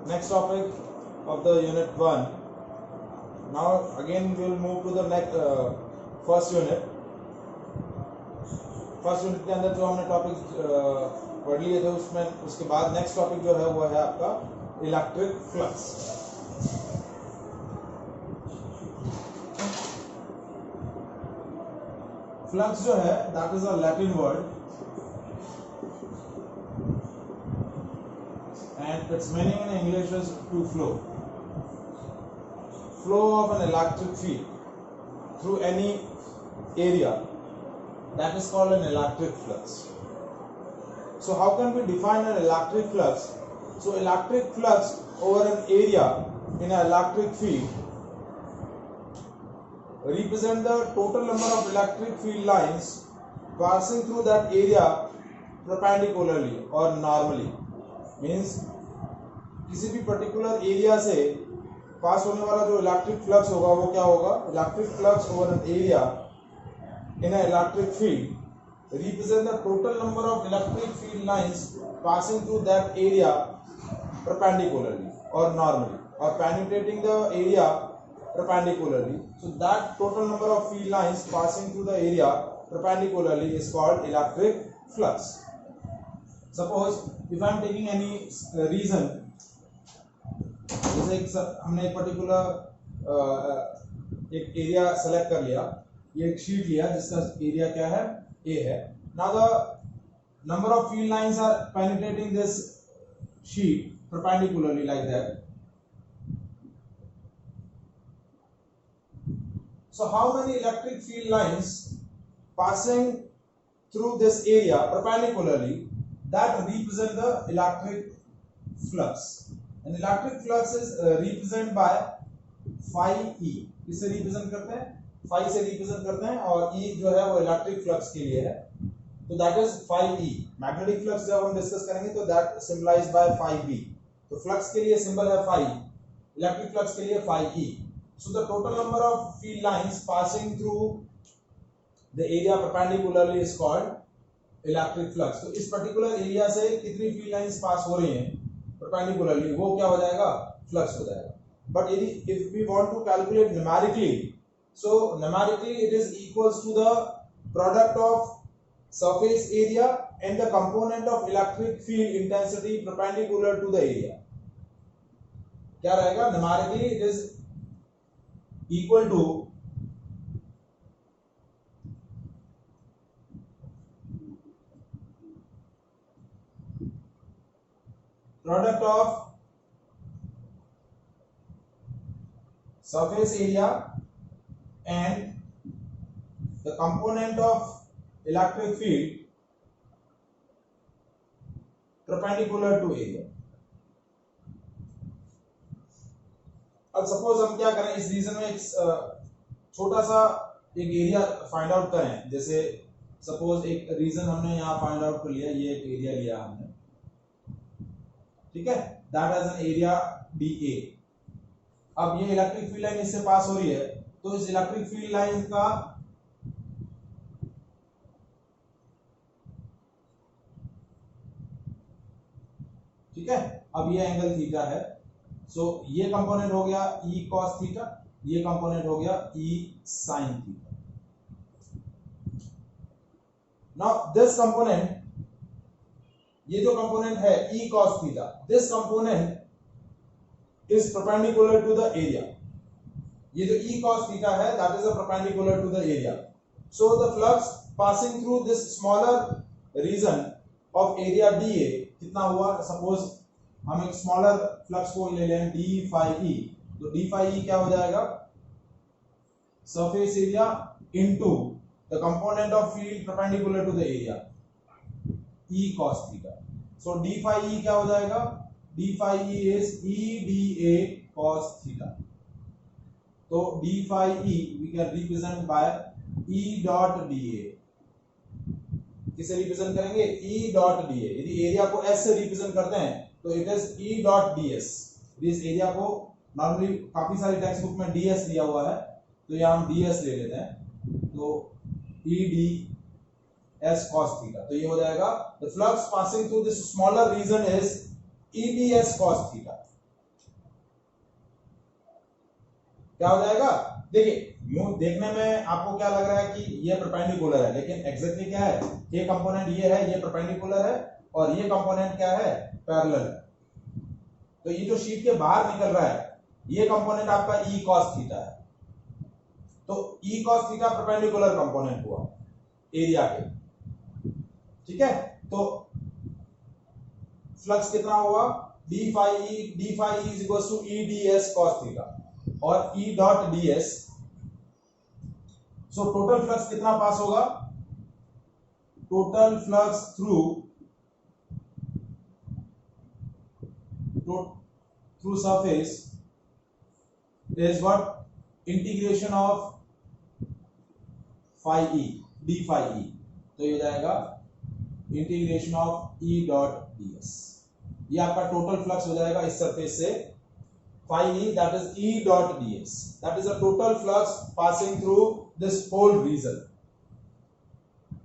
next topic of the unit 1. Now again we will move to the next first unit. First unit के अंदर जो हमने topic पढ़ लिए थे उसमें उसके बाद नेक्स्ट टॉपिक जो है वो है आपका इलेक्ट्रिक फ्लक्स. फ्लक्स जो है that is a Latin word and its meaning in English is to flow of an electric field through any area, that is called an electric flux. So how can we define an electric flux? So electric flux over an area in an electric field represent the total number of electric field lines passing through that area perpendicularly or normally. Means किसी भी particular area से पास होने वाला जो electric flux होगा वो क्या होगा? Electric flux over an area in an electric field represent the total number of electric field lines passing through that area perpendicularly or normally or penetrating the area perpendicularly. So that total number of field lines passing through the area perpendicularly is called electric flux. Suppose if I am taking any reason, जैसे हमने एक particular एक area select कर लिया, ये एक sheet लिया जिसका एरिया क्या है? A है. Now the number of field lines are penetrating this sheet perpendicularly like that. So how many electric field lines passing through this area perpendicularly that represent the electric flux? And electric flux is represented by phi E. किससे represent करते हैं? Phi से represent करते हैं और ई जो है वो इलेक्ट्रिक फ्लक्स के लिए है, तो that is phi E. Magnetic flux जब हम डिस्कस करेंगे तो that symbolized by phi B. तो फ्लक्स के लिए सिंबल है फाई, इलेक्ट्रिक फ्लक्स के लिए phi E. So the total number of field lines passing through the area perpendicularly is called electric flux. तो इस पर्टिकुलर एरिया से कितनी फील्ड लाइंस पास हो रही हैं परपेंडिकुलरली, वो क्या हो जाएगा? फ्लक्स हो जाएगा. बट यदि if we want to calculate numerically, so numerically it is equals to the product of surface area and the component of electric field intensity perpendicular to the area. क्या रहेगा? numerically it is equal to product of surface area and the component of electric field perpendicular to area. अब suppose हम क्या करें, इस reason में एक छोटा सा एक एरिया फाइंड आउट करें. जैसे सपोज एक रीजन हमने यहाँ फाइंड आउट कर लिया, ये एक एरिया लिया हमने, ठीक है, that as an area DA. अब ये इलेक्ट्रिक फील्ड लाइन इससे पास हो रही है, तो इस इलेक्ट्रिक फील्ड लाइन का ठीक है, अब ये एंगल थीटा है. सो ये कंपोनेंट हो गया E cos थीटा, ये कंपोनेंट हो गया E sin theta. Now this component, ये जो कंपोनेंट है E cos theta, this component is perpendicular to the area. ये जो E cos थीटा है that is a perpendicular to the area. So the flux passing through this smaller region of area DA कितना हुआ? Suppose हम एक smaller flux को ले लें d phi E, तो d phi E क्या हो जाएगा? Surface area into the component of field perpendicular to the area E cos theta. So d phi E क्या हो जाएगा? d phi E is E dA cos theta. तो d phi E we can represent by E dot dA. किसे represent करेंगे? E dot dA. यदि area को S से represent करते हैं तो it is E dot ds. इस एरिया को नॉर्मली काफी सारे टेक्स्ट बुक में ds दिया हुआ है, तो यहाँ हम ds ले लेते हैं, तो E ds cos थीटा. तो ये हो जाएगा the flux passing through this smaller region is E ds cos theta. क्या हो जाएगा, देखिए यूं देखने में आपको क्या लग रहा है कि ये परपेंडिकुलर है, लेकिन एग्जैक्टली क्या है, ये कंपोनेंट ये है, ये परपेंडिकुलर है, और ये कंपोनेंट क्या है, पैरेलल है। तो ये जो शीट के बाहर निकल रहा है ये कंपोनेंट आपका ई कॉस थीटा है। तो E cos theta perpendicular component हुआ एरिया के, ठीक है। तो फ्लक्स कितना हुआ, d phi E is equal to E d S cos theta और E dot d S. So total flux कितना पास होगा, total flux through surface is what, integration of phi e d phi e, तो ये हो जाएगा integration of e dot ds। ये आपका total flux हो जाएगा इस सरफेस से phi e, that is e dot ds, that is a total flux passing through this whole region।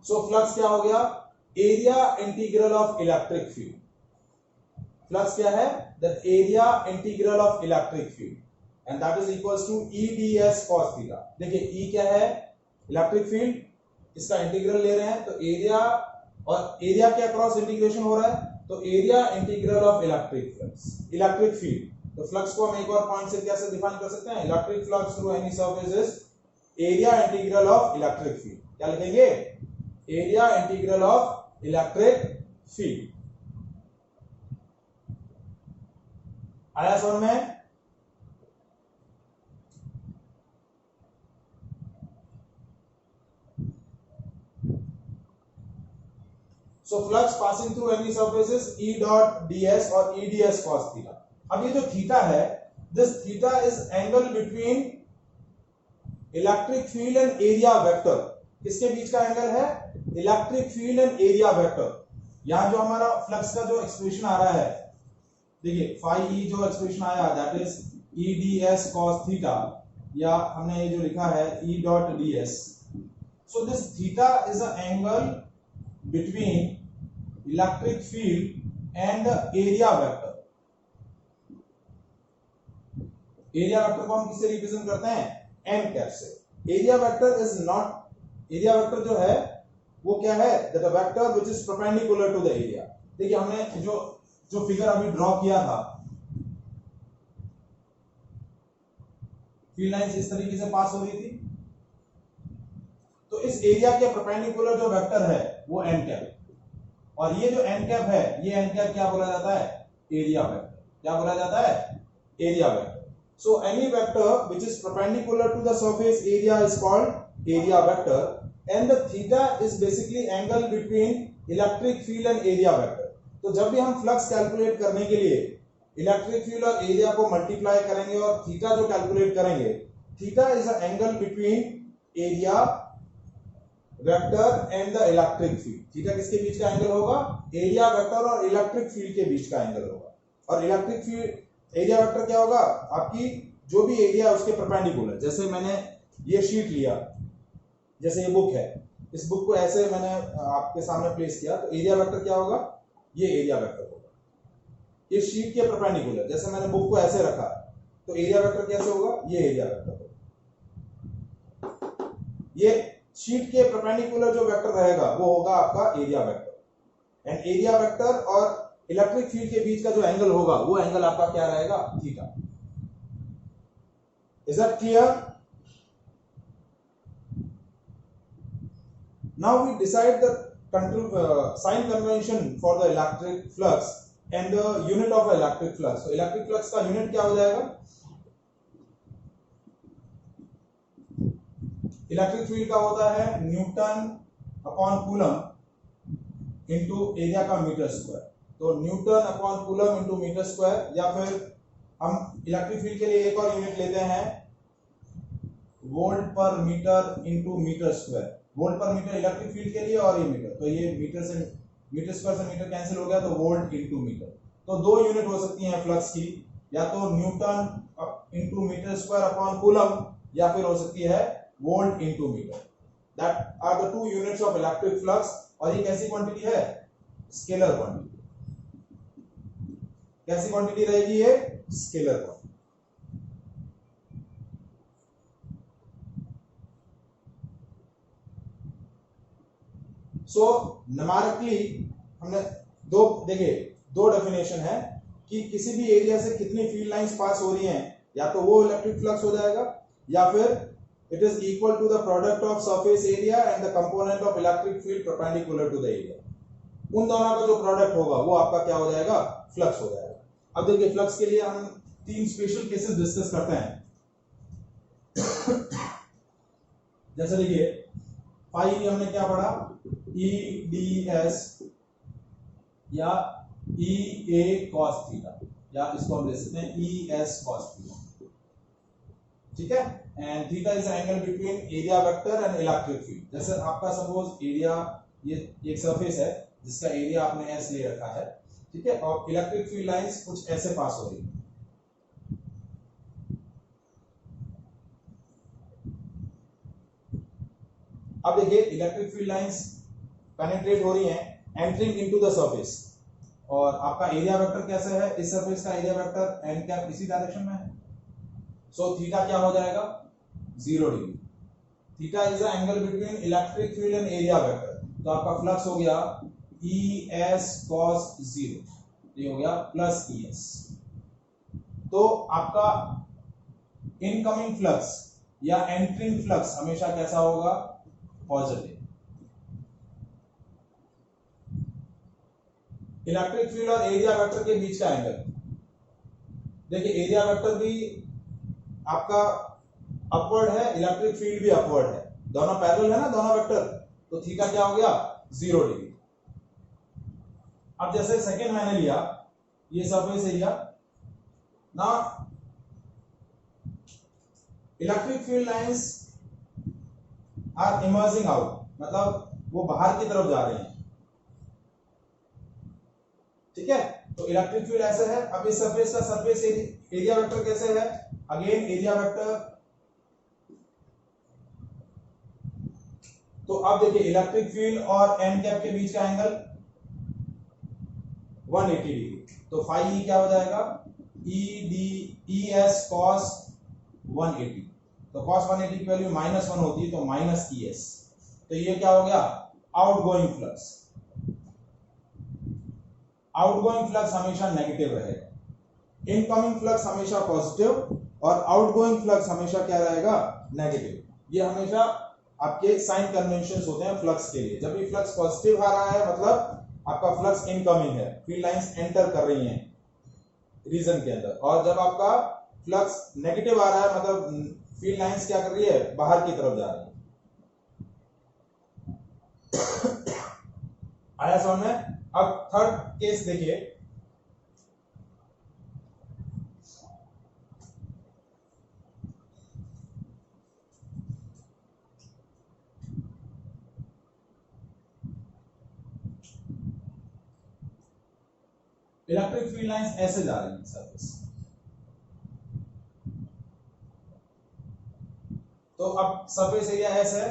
so flux क्या हो गया, area integral of electric field. Flux क्या है, the area integral of electric field, and that is equals to E ds cos theta। देखिए E क्या है, electric field, इसका integral ले रहे हैं तो एरिया, और एरिया के अक्रॉस इंटीग्रेशन हो रहा है तो area integral of electric flux, electric field. तो फ्लक्स को हम एक और पॉइंट से कैसे डिफाइन कर सकते हैं, electric flux through any surface is area integral of electric field. क्या लिखेंगे, area integral of electric field. आया समझ में। So flux passing through any surface is E dot ds or E ds cos theta। अब ये जो theta है, this theta is angle between electric field and area vector। किसके बीच का एंगल है, electric field and area vector. यहां जो हमारा फ्लक्स का जो एक्सप्रेशन आ रहा है, देखिए फाई ई जो एक्सप्रेशन आया that is E ds cos theta, या हमने ये जो लिखा है E dot ds। So this theta is an angle between electric field and the area vector। Area vector को हम किससे रिप्रेजेंट करते हैं, n कैप से। Area vector is not, area vector जो है वो क्या है, that vector which is perpendicular to the area. देखिए हमने जो फिगर अभी ड्रॉ किया था, फील्ड लाइंस इस तरीके से पास हो रही थी, तो इस एरिया के परपेंडिकुलर जो वेक्टर है वो n कैप, और ये जो n कैप है, ये n कैप क्या बोला जाता है, एरिया वेक्टर। क्या बोला जाता है, area vector. So any vector which is perpendicular to the surface area is called area vector, and the theta is basically angle between electric field and area vector. तो जब भी हम फ्लक्स कैलकुलेट करने के लिए इलेक्ट्रिक फील्ड और area को multiply करेंगे और थीटा जो कैलकुलेट करेंगे, theta is a angle between area vector and the electric field. Theta किसके बीच का एंगल होगा, एरिया वेक्टर और इलेक्ट्रिक फील्ड के बीच का एंगल होगा। और इलेक्ट्रिक फील्ड, एरिया वेक्टर क्या होगा, आपकी जो भी एरिया है उसके परपेंडिकुलर। जैसे मैंने ये शीट लिया, जैसे ये बुक है, इस बुक को ऐसे मैंने आपके सामने प्लेस किया, तो एरिया वेक्टर क्या होगा, ये एरिया वेक्टर होगा। ये शीट के परपेंडिकुलर, जैसे मैंने बुक को ऐसे रखा तो एरिया वेक्टर कैसे होगा, ये एरिया वेक्टर होगा। ये शीट के परपेंडिकुलर जो वेक्टर रहेगा वो होगा आपका area vector, and area vector और इलेक्ट्रिक फील्ड के बीच का जो एंगल होगा वो एंगल आपका क्या रहेगा, theta. Is that clear. Now we decide the sign convention for the electric flux and the unit of electric flux। तो इलेक्ट्रिक फ्लक्स का यूनिट क्या हो जाएगा, इलेक्ट्रिक फील्ड का होता है newton upon coulomb into area का मीटर स्क्वायर। तो newton upon coulomb into metre square, या फिर हम इलेक्ट्रिक फील्ड के लिए एक और यूनिट लेते हैं volt per metre into metre square. Volt per metre electric field के लिए और ये मीटर, तो ये मीटर स्क्वायर से मीटर कैंसिल हो गया तो वोल्ट इनटू मीटर। तो दो यूनिट हो सकती हैं फ्लक्स की, या तो newton into metre square upon coulomb, या फिर हो सकती है volt into metre. That are the two units of electric flux. और ये कैसी क्वांटिटी है, स्केलर क्वांटिटी। कैसी क्वांटिटी रहेगी ये, स्केलर क्वांटिटी। सो न्यूमेरिकली हमने दो डेफिनेशन है कि किसी भी एरिया से कितनी फील्ड लाइंस पास हो रही हैं, या तो वो इलेक्ट्रिक फ्लक्स हो जाएगा या फिर it is equal to the product of surface area and the component of electric field perpendicular to the area. उन दोनों का जो प्रोडक्ट होगा वो आपका क्या हो जाएगा, फ्लक्स हो जाएगा। अब देखिए फ्लक्स के लिए हम 3 स्पेशल केसेस डिस्कस करते हैं। जैसे देखिए फाई हमने क्या पढ़ा, ई डी एस या ई ए कॉस थीटा, या इसको हम ले सकते हैं ई एस कॉस थीटा, ठीक है। And theta is angle between area vector and electric field. जैसे आपका सपोज एरिया, ये एक सरफेस है जिसका एरिया आपने एस ले रखा है, ठीक है, और इलेक्ट्रिक फील्ड लाइंस कुछ ऐसे पास हो रही है। अब देखिए इलेक्ट्रिक फील्ड लाइंस पेनिट्रेट हो रही हैं एंटरिंग इनटू द सरफेस, और आपका एरिया वेक्टर कैसे है, इस सरफेस का एरिया वेक्टर एन कैप इसी डायरेक्शन में है। सो थीटा क्या हो जाएगा, 0 degree. Theta is the angle between electric field and area vector, तो आपका फ्लक्स हो गया ई एस कॉस 0, ये हो गया प्लस ई एस। तो आपका इनकमिंग फ्लक्स या एंट्रिंग फ्लक्स हमेशा कैसा होगा, पॉजिटिव। इलेक्ट्रिक फील्ड और एरिया वेक्टर के बीच का एंगल, देखिए एरिया वेक्टर भी आपका अपवर्ड है, इलेक्ट्रिक फील्ड भी अपवर्ड है, दोनों पैरेलल है ना दोनों वेक्टर, तो थीटा क्या हो गया, 0 डिग्री। अब जैसे सेकंड मैंने लिया ये सरफेस एरिया ना, electric field lines are emerging out, मतलब वो बाहर की तरफ जा रहे हैं, ठीक है। तो इलेक्ट्रिक फील्ड ऐसे है। अब इस सरफेस का सरफेस एरिया वेक्टर कैसे है, अगेन एरिया वेक्टर। तो अब देखिए इलेक्ट्रिक फील्ड और एन कैप के बीच का एंगल 180 डिग्री, तो फाई क्या हो जाएगा, ई एस कॉस 180, तो cos 180 की वैल्यू -1 होती है, तो माइनस ई एस, तो ये क्या हो गया, आउटगोइंग फ्लक्स। आउटगोइंग फ्लक्स हमेशा नेगेटिव रहेगा, इनकमिंग फ्लक्स हमेशा पॉजिटिव, और आउटगोइंग फ्लक्स हमेशा क्या रहेगा, नेगेटिव। ये हमेशा आपके साइन कन्वेंशंस होते हैं फ्लक्स के लिए। जब भी फ्लक्स पॉजिटिव आ रहा है मतलब आपका फ्लक्स इनकमिंग है, फील्ड लाइंस एंटर कर रही हैं रीजन के अंदर, और जब आपका फ्लक्स नेगेटिव आ रहा है मतलब फील्ड लाइंस क्या कर रही है, बाहर की तरफ जा रही है। आया समझ में। अब थर्ड केस देखिए, इलेक्ट्रिक फील्ड लाइंस ऐसे जा रही है सरफेस, तो अब सरफेस एरिया एस है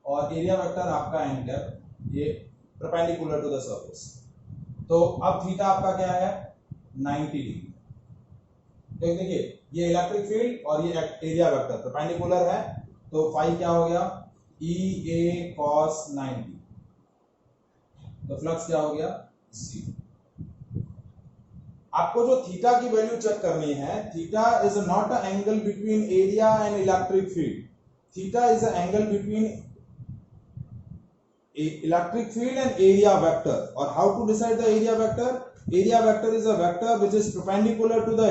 और एरिया वेक्टर आपका एन कैप, ये परपेंडिकुलर टू द सरफेस। तो अब थीटा आपका क्या है, 90 डिग्री। देखिए ये इलेक्ट्रिक फील्ड और ये एरिया वेक्टर परपेंडिकुलर है, तो फाई क्या हो गया, ई ए कॉस 90, तो फ्लक्स क्या हो गया, 0। आपको जो थीटा की वैल्यू चेक करनी है, theta is not a angle between area and electric field, theta is a angle between electric field and area vector. Or how to decide the area vector? Area vector is a vector which is perpendicular to the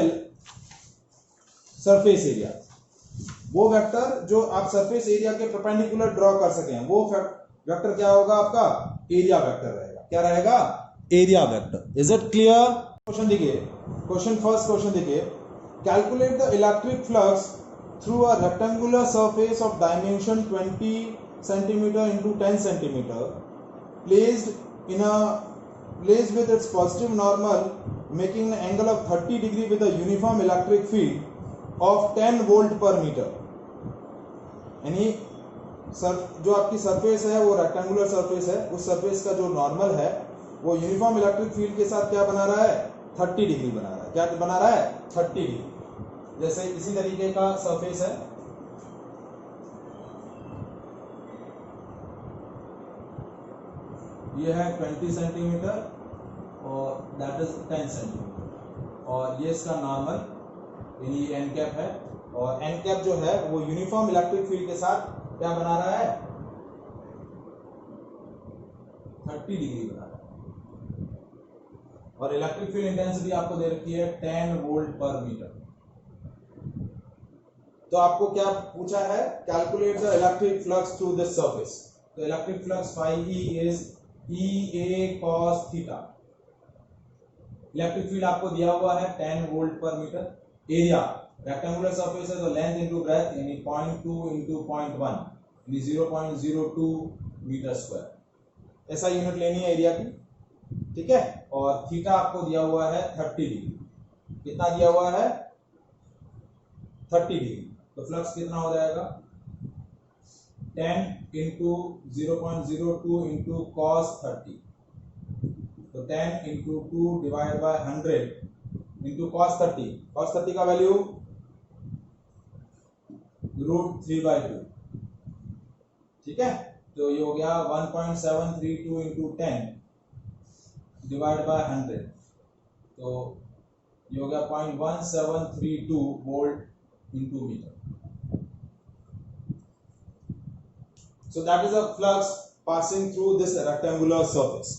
surface area. वो vector जो आप surface area के perpendicular draw कर सके, वो vector क्या होगा, आपका एरिया वेक्टर रहेगा। क्या रहेगा, area vector. Is it clear? Question देखिए, फर्स्ट क्वेश्चन देखिए, calculate the electric flux through a rectangular surface of dimension 20 centimeter into 10 centimeter placed with its positive normal making an angle of 30 degree with a uniform electric field of 10 volt per meter। यानी जो आपकी surface है वो rectangular surface है, उस surface का जो normal है वो यूनिफॉर्म इलेक्ट्रिक फील्ड के साथ क्या बना रहा है, 30 डिग्री बना रहा है। क्या बना रहा है, 30 डिग्री। जैसे इसी तरीके का सरफेस है, ये है 20 सेंटीमीटर और दैट इज 10 सेंटीमीटर, और ये इसका नॉर्मल यानी ये एन कैप है, और एन कैप जो है वो यूनिफॉर्म इलेक्ट्रिक फील्ड के साथ क्या बना रहा है, 30 डिग्री बना रहा है, और इलेक्ट्रिक फील्ड इंटेंसिटी आपको दे रखी है 10 वोल्ट पर मीटर। तो आपको क्या पूछा है, calculate the electric flux through this surface. तो electric flux phi E is EA cos theta. Electric field आपको दिया हुआ है 10 volt per metre. Area rectangular surface है तो लेंथ इनटू ब्रेड्थ यानी 0.2 इनटू 0.1 यानी 0.02 मीटर स्क्वायर, ऐसा यूनिट लेनी है एरिया की, ठीक है। और थीटा आपको दिया हुआ है 30 डिग्री। कितना दिया हुआ है, 30 डिग्री। तो फ्लक्स कितना हो जाएगा, 10 इंटू 0.02 इंटू cos 30, तो 10 into 2 divide by 100 into cos 30। cos 30 का वैल्यू √3/2, ठीक है। तो ये हो गया 1.732 इंटू 10 डिवाइड बाय 100, तो ये हो गया 0.1732 volt into metre. So that is a flux passing through this rectangular surface.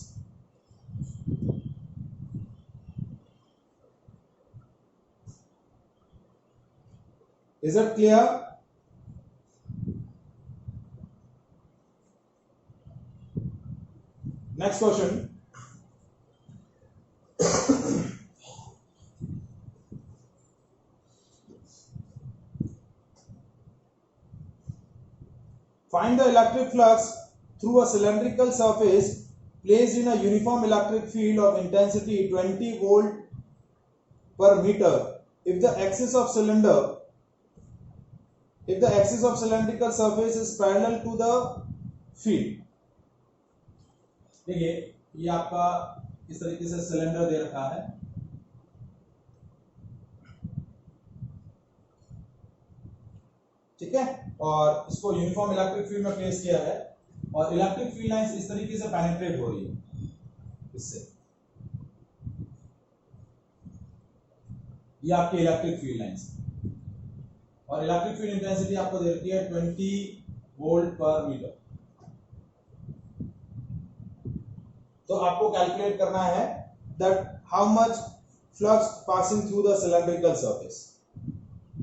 Is it clear? Next question. Find the electric flux through a cylindrical surface placed in a uniform electric field of intensity 20 volt per meter if the axis of cylindrical surface is parallel to the field। देखिए ये आपका इस तरीके से cylinder दे रखा है, ठीक है, और इसको यूनिफॉर्म इलेक्ट्रिक फील्ड में प्लेस किया है, और इलेक्ट्रिक फील्ड लाइंस इस तरीके से पेनिट्रेट हो रही है इससे, ये आपकी इलेक्ट्रिक फील्ड लाइंस, और इलेक्ट्रिक फील्ड इंटेंसिटी आपको दे रखी है 20 वोल्ट पर मीटर। तो आपको कैलकुलेट करना है that how much flux passing through the cylindrical surface.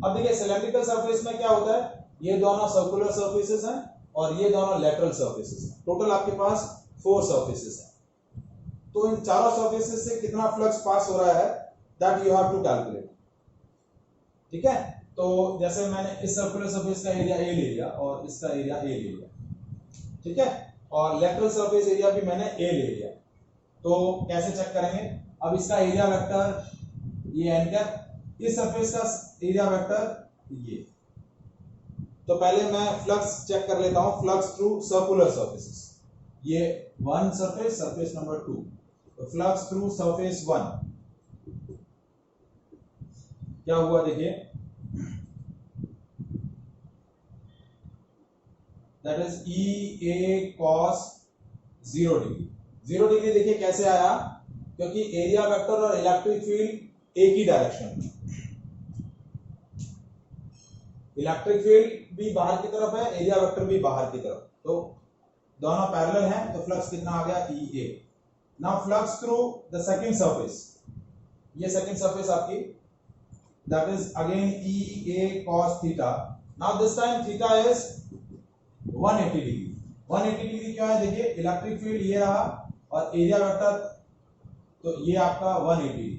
अब देखिए सिलेंड्रिकल सरफेस में क्या होता है, ये दोनों सर्कुलर सरफेसेस हैं और ये दोनों लेटरल सरफेसेस हैं। टोटल आपके पास 4 सरफेसेस हैं। तो इन चारों सरफेसेस से कितना फ्लक्स पास हो रहा है that you have to calculate, ठीक है। तो जैसे मैंने इस सर्कुलर सरफेस का एरिया ए ले लिया और इसका एरिया ए ले लिया, ठीक है, और लेटरल सरफेस एरिया भी मैंने ए ले लिया। तो कैसे चेक करेंगे, अब इसका एरिया वेक्टर ये एन कैप, इस सरफेस का एरिया वेक्टर ये। तो पहले मैं फ्लक्स चेक कर लेता हूं, फ्लक्स थ्रू सर्कुलर सरफेसेस, ये वन सरफेस, सरफेस नंबर 2, तो फ्लक्स थ्रू सरफेस 1 क्या हुआ देखिए, that is EA cos 0 degree. 0 degree देखिए कैसे आया, क्योंकि एरिया वेक्टर और इलेक्ट्रिक फील्ड एक ही डायरेक्शन में, इलेक्ट्रिक फील्ड भी बाहर की तरफ है, एरिया वेक्टर भी बाहर की तरफ, तो दोनों पैरेलल हैं, तो फ्लक्स कितना आ गया EA। Now flux through the second surface, ये सेकंड सरफेस आपकी, that is again EA cos theta. Now this time theta is 180 degree. 180 degree क्यों है, देखिए इलेक्ट्रिक फील्ड ये रहा और एरिया वेक्टर तो ये आपका 180 डिग्री,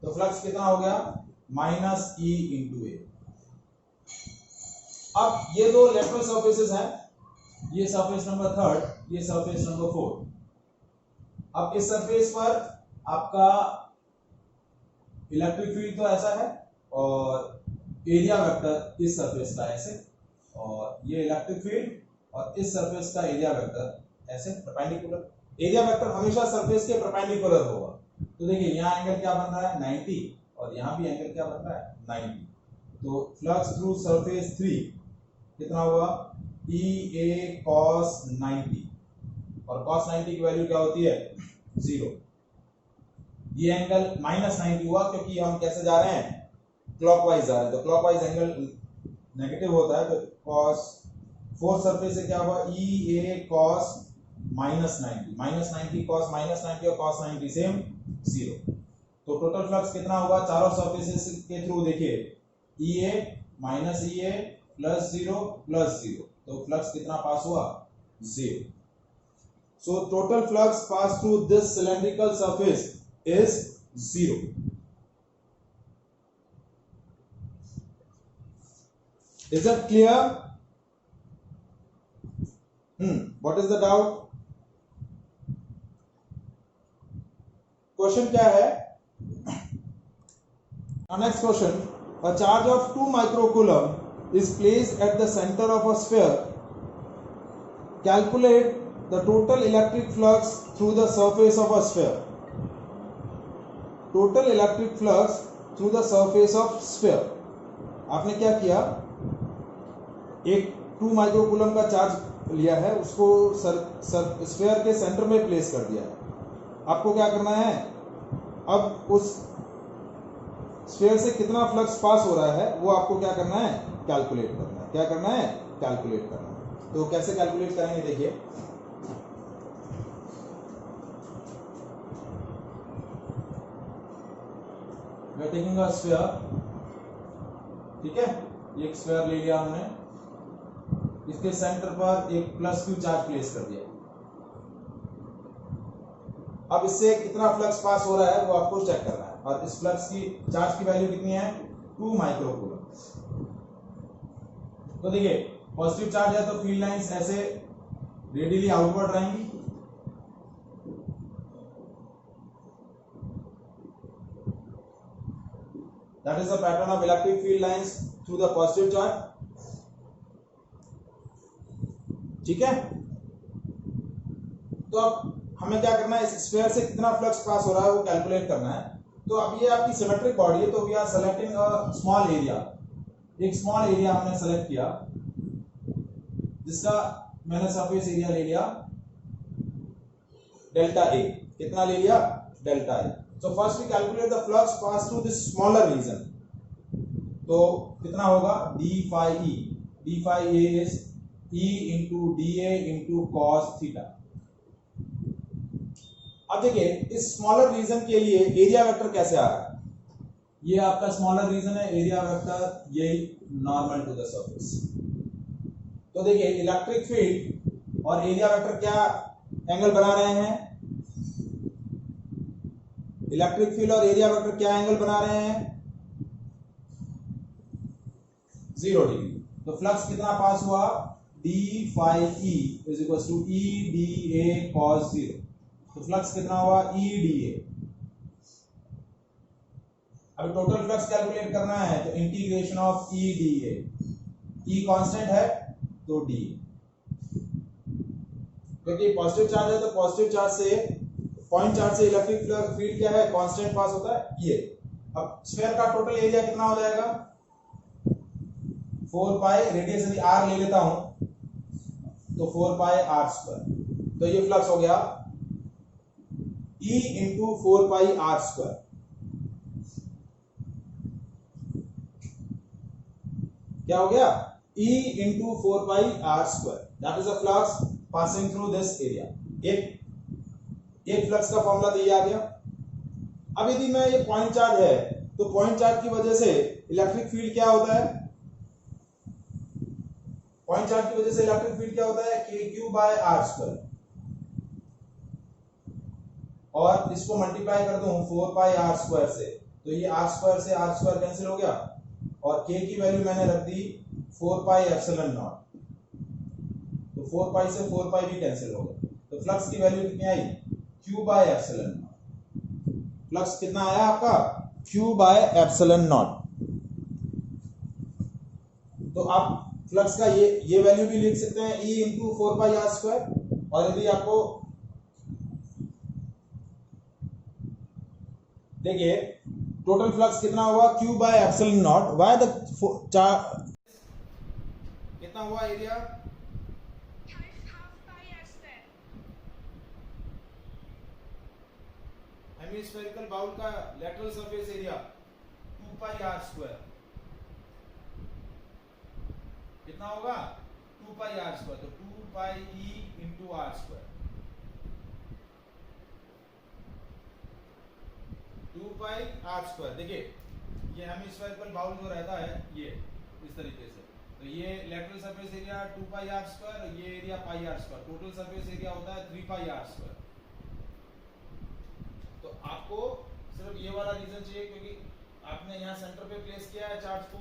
तो फ्लक्स कितना हो गया -E इंटू ए। अब ये दो लेटरल सरफेसेस हैं, ये सरफेस नंबर 3, ये सरफेस नंबर 4। अब इस सरफेस पर आपका इलेक्ट्रिक फील्ड तो ऐसा है और एरिया वेक्टर इस सरफेस का ऐसे, और ये इलेक्ट्रिक फील्ड और इस सरफेस का एरिया वेक्टर ऐसे परपेंडिकुलर। एरिया वेक्टर हमेशा सरफेस के परपेंडिकुलर होगा। तो देखिए यहाँ एंगल क्या बन रहा है 90 और यहाँ भी एंगल क्या बन रहा है 90। तो फ्लक्स थ्रू सरफेस 3 कितना हुआ EA cos 90 और cos 90 की वैल्यू क्या होती है 0। ये एंगल -90 हुआ क्योंकि हम कैसे जा रहे हैं क्लॉकवाइज जा रहे हैं, तो क्लॉकवाइज एंगल नेगेटिव होता है, तो cos 4 सरफेस से क्या हुआ EA cos -90 cos -90 और cos 90 सेम 0। तो टोटल फ्लक्स कितना होगा चारों सरफेसेस के थ्रू देखिए EA EA +0 +0, तो फ्लक्स कितना पास हुआ 0। So total flux passed through this cylindrical surface is 0. Is that clear? What is the doubt? Question क्या है? Our next question. A charge of 2 microcoulomb is placed at the center of a sphere. Calculate the total electric flux through the surface of a sphere. Total electric flux through the surface of sphere. आपने क्या किया, एक 2 microcoulomb का charge लिया है, उसको sphere के centre में प्लेस कर दिया है। आपको क्या करना है, अब उस स्फीयर से कितना फ्लक्स पास हो रहा है वो आपको क्या करना है कैलकुलेट करना है। क्या करना है कैलकुलेट करना है। तो कैसे कैलकुलेट करेंगे देखिए, we are taking a sphere, ठीक है, एक स्फीयर ले लिया हमने, इसके सेंटर पर एक +q चार्ज प्लेस कर दिया। अब इससे कितना फ्लक्स पास हो रहा है वो आपको चेक करना है, और इस फ्लक्स की चार्ज की वैल्यू कितनी है 2 माइक्रोकूलम। तो देखिए पॉजिटिव चार्ज है तो फील्ड लाइंस ऐसे रेडियली आउटवर्ड रहेंगी, that is the pattern of electric field lines through the positive charge, ठीक है। तो अब हमें क्या करना है, इस स्फीयर से कितना फ्लक्स पास हो रहा है वो कैलकुलेट करना है। तो अब ये आपकी सिमेट्रिक बॉडी है, तो we are selecting a small area. एक स्मॉल एरिया हमने सेलेक्ट किया जिसका मैंने सरफेस एरिया ले लिया डेल्टा ए। कितना ले लिया delta A. So first we calculate the flux passed through this smaller region. तो कितना होगा d phi e, d phi a is e into dA into cos theta। अब देखिए इस स्मॉलर रीजन के लिए एरिया वेक्टर कैसे आ रहा है, ये आपका स्मॉलर रीजन है, एरिया वेक्टर यही नॉर्मल टू द सरफेस। तो देखिए इलेक्ट्रिक फील्ड और एरिया वेक्टर क्या एंगल बना रहे हैं, इलेक्ट्रिक फील्ड और एरिया वेक्टर क्या एंगल बना रहे हैं 0 डिग्री। तो फ्लक्स कितना पास हुआ d phi e is equals to e dA cos 0। तो फ्लक्स कितना हुआ e dA। अब टोटल फ्लक्स कैलकुलेट करना है तो integration of e dA, e constant है तो d, क्योंकि पॉजिटिव चार्ज है तो पॉजिटिव चार्ज से पॉइंट चार्ज से इलेक्ट्रिक फील्ड क्या है कांस्टेंट पास होता है ये। अब स्फीयर का टोटल एरिया कितना हो जाएगा 4 पाई, रेडियस यदि r ले लेता हूं तो 4 पाई r स्क्वायर। तो ये फ्लक्स हो गया E into 4 pi r square. क्या हो गया E into 4 pi r square, that is the flux passing through this area. एक फ्लक्स का फॉर्मूला तो ये आ गया। अब यदि मैं ये पॉइंट चार्ज है तो पॉइंट चार्ज की वजह से इलेक्ट्रिक फील्ड क्या होता है, पॉइंट चार्ज की वजह से इलेक्ट्रिक फील्ड क्या होता है kq बाय r स्क्वायर, और इसको मल्टीप्लाई कर दूं 4 पाई r स्क्वायर से, तो ये r स्क्वायर से r स्क्वायर कैंसिल हो गया, और k की वैल्यू मैंने रख दी 4 पाई एप्सिलॉन नॉट, तो 4 पाई से 4 पाई भी कैंसिल हो गया। तो फ्लक्स की वैल्यू कितनी आई q by epsilon not. Flux कितना आया आपका q बाय एप्सिलॉन नॉट। तो आप फ्लक्स का ये वैल्यू भी लिख सकते हैं E into 4 pi r square, और यदि आपको देखिए टोटल फ्लक्स कितना हुआ q by epsilon naught, why the कितना हुआ एरिया हेमिस्फेरिकल बाउल का lateral surface area 2 pi R square, कितना होगा 2 पाई आर स्क्वायर, तो 2 pi E into R square, 2 pi R square. देखिए ये हेमिस्फेरिकल बाउल जो रहता है ये इस तरीके से, तो ये lateral surface area 2 pi R square, ये area pi R square, total surface area होता है 3 पाई आर स्क्वायर। तो आपको सिर्फ ये वाला रीजन चाहिए क्योंकि आपने यहाँ सेंटर पे प्लेस किया है चार्ज को,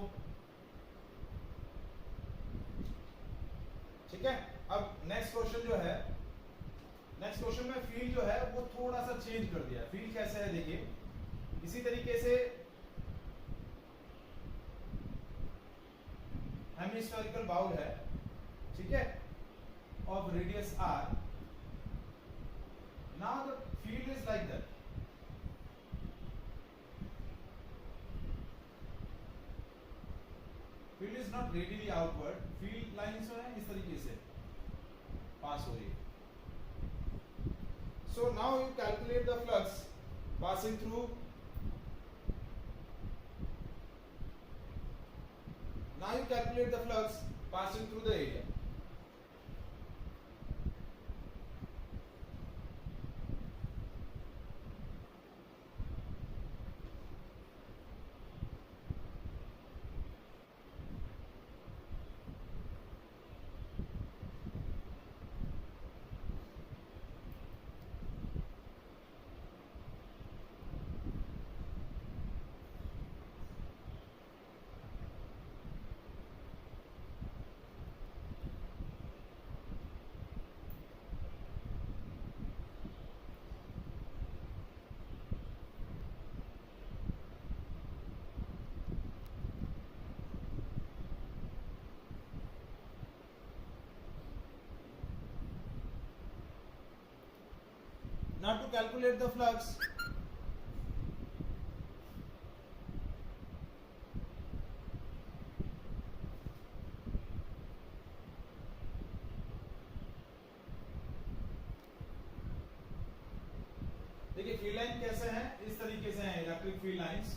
ठीक है। अब नेक्स्ट क्वेश्चन जो है, नेक्स्ट क्वेश्चन में फील्ड जो है वो थोड़ा सा चेंज कर दिया। फील्ड कैसे है देखिए, इसी तरीके से हेमिस्फेरिकल बाउल है, ठीक है, of radius R. Now the field is like that, field is not radially outward, field lines जो है इस तरीके से पास हो रही है। So now you calculate the flux passing through, now you calculate the flux passing through the area. Now to calculate the flux, देखिए field line कैसे हैं, इस तरीके से हैं इलेक्ट्रिक फील्ड लाइंस,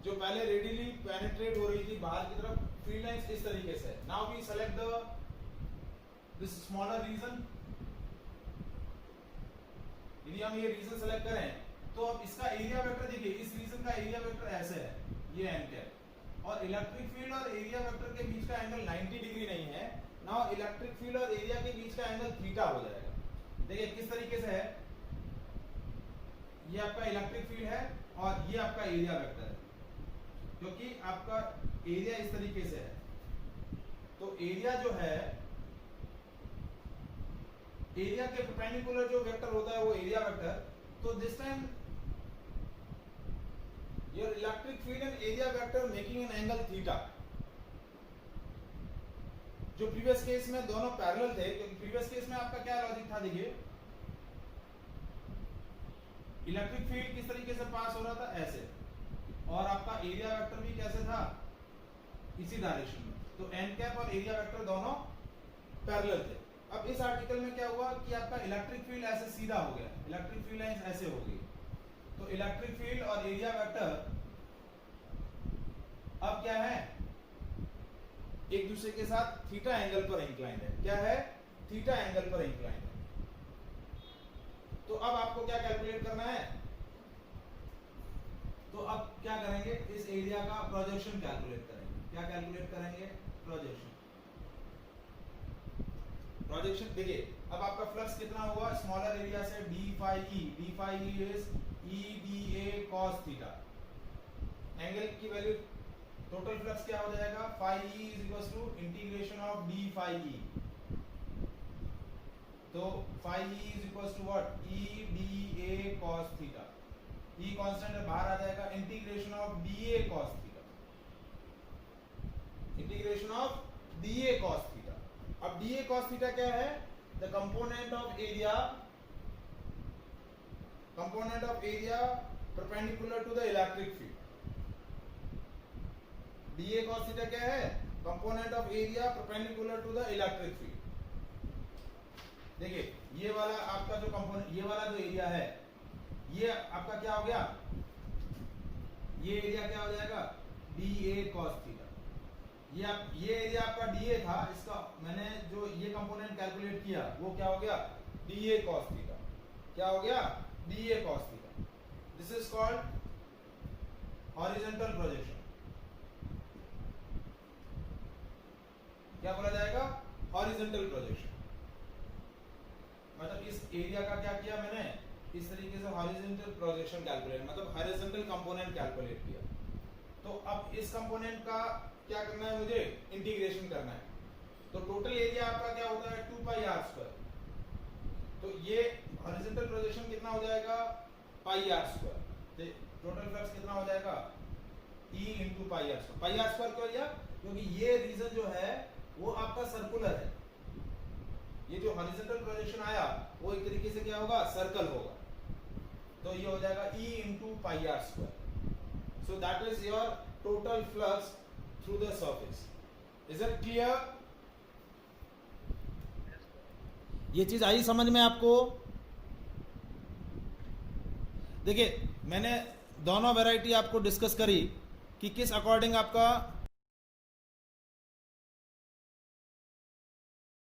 जो पहले रेडियली पेनिट्रेट हो रही थी बाहर की तरफ, फील्ड लाइंस इस तरीके से। Now we select the this smaller region. यदि हम ये रीजन सेलेक्ट करें तो अब इसका एरिया वेक्टर देखिए, इस रीजन का एरिया वेक्टर ऐसे है, ये एन कैप, और इलेक्ट्रिक फील्ड और एरिया वेक्टर के बीच का एंगल 90 डिग्री नहीं है। नाउ इलेक्ट्रिक फील्ड और एरिया के बीच का एंगल थीटा हो जाएगा। देखिए किस तरीके से है, ये आपका इलेक्ट्रिक फील्ड है और ये आपका एरिया वेक्टर है, क्योंकि आपका एरिया इस तरीके से है, तो एरिया जो है, एरिया के परपेंडिकुलर जो वेक्टर होता है वो एरिया वेक्टर, तो this time your electric field and area vector making an angle theta. जो प्रीवियस केस में दोनों पैरेलल थे, क्योंकि प्रीवियस केस में आपका क्या लॉजिक था, देखिए इलेक्ट्रिक फील्ड किस तरीके से पास हो रहा था, ऐसे, और आपका एरिया वेक्टर भी कैसे था, इसी डायरेक्शन में, तो एन कैप और एरिया वेक्टर दोनों पैरेलल थे। अब इस आर्टिकल में क्या हुआ कि आपका इलेक्ट्रिक फील्ड ऐसे सीधा हो गया, इलेक्ट्रिक फील्ड लाइंस ऐसे हो गई, तो इलेक्ट्रिक फील्ड और एरिया वेक्टर अब क्या है, एक दूसरे के साथ थीटा एंगल पर इंक्लाइंड है। क्या है, थीटा एंगल पर इंक्लाइंड है। तो अब आपको क्या कैलकुलेट करना है, तो अब क्या करेंगे, इस एरिया का प्रोजेक्शन कैलकुलेट करेंगे। क्या कैलकुलेट करेंगे, प्रोजेक्शन। प्रोजेक्शन देखिए, अब आपका फ्लक्स कितना हुआ, स्मॉलर एरिया से d phi E is E d A cos theta. Angle की वैल्यू, टोटल फ्लक्स क्या हो जाएगा, phi E is equal to integration of d phi E, तो phi E is equal to what, E d A cos theta. E constant है, बाहर आ जाएगा, integration of d A cos theta, integration of d A cos theta. अब d A cos theta क्या है, the component of area, component of area perpendicular to the electric field. D A cos theta क्या है, component of area perpendicular to the electric field. देखिए ये वाला आपका जो कंपोनेंट, ये वाला जो एरिया है ये आपका क्या हो गया, ये एरिया क्या हो जाएगा, DA cos थीटा। ये एरिया आपका DA था, इसका मैंने जो ये कंपोनेंट कैलकुलेट किया वो क्या हो गया, DA cos थीटा। क्या हो गया, DA cos theta. This is called horizontal projection. क्या बोला जाएगा, हॉरिजॉन्टल प्रोजेक्शन। मतलब इस एरिया का क्या किया मैंने, इस तरीके से हॉरिजॉन्टल प्रोजेक्शन कैलकुलेट, मतलब हॉरिजॉन्टल कंपोनेंट कैलकुलेट किया। तो अब इस कंपोनेंट का क्या करना है, मुझे इंटीग्रेशन करना है। तो टोटल एरिया आपका क्या होता है, 2 पाई आर स्क्वायर। तो ये हॉरिजॉन्टल प्रोजेक्शन कितना हो जाएगा, पाई आर स्क्वायर। तो टोटल फ्लक्स कितना हो जाएगा, E into pi R square. Pi R square क्यों लिया, क्योंकि ये रीजन जो है वो आपका सर्कुलर है। ये जो हॉरिजॉन्टल प्रोजेक्शन आया वो एक तरीके से क्या होगा, सर्कल होगा। तो ये हो जाएगा E into pi R square. So that is your total flux through the surface. Is it clear? ये चीज आई समझ में आपको? देखिए मैंने दोनों वैरायटी आपको डिस्कस करी कि किस अकॉर्डिंग आपका